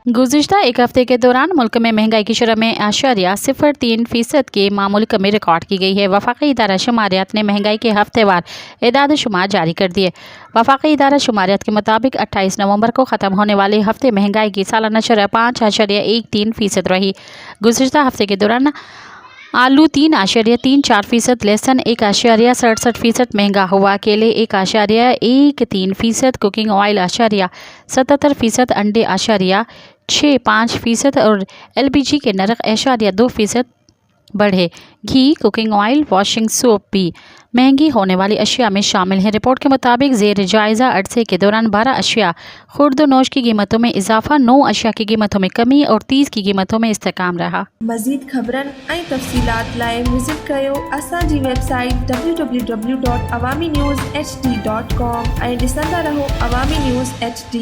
गुज़िश्ता एक हफ्ते के दौरान मुल्क में महंगाई की शरह में 0.03% की मामूली कमी रिकॉर्ड की गई है। वफाकी इदारा शुमारियात ने महंगाई के हफ्तेवार एदाद शुमार जारी कर दिए। वफाकी इदारा शुमारियात के मुताबिक 28 नवंबर को ख़त्म होने वाले हफ्ते महंगाई की सालाना शरह 5.13% रही। गुज़िश्ता हफ्ते के दौरान आलू 3.34%, लहसुन 1.67% महंगा हुआ, केले 1.13%, कुकिंग ऑयल 77%, अंडे 65% और LPG के नरक 2% बढ़े। घी, कुकिंग ऑयल, वॉशिंग सोप भी महंगी होने वाली अशिया में शामिल हैं। रिपोर्ट के मुताबिक ज़ेर जायज़ा अरसे के दौरान 12 अशिया खुर्द-नोश की कीमतों में इजाफा, 9 अशिया की कीमतों में कमी और 30 की कीमतों में इस्तेकाम रहा। मज़ीद ख़बरन ऐं तफ़सीलात लाइ विज़िट कयो असांजी वेबसाइट www.awamiNewsHD.com ऐं ॾिसंदा रहो अवामी न्यूज़ HD।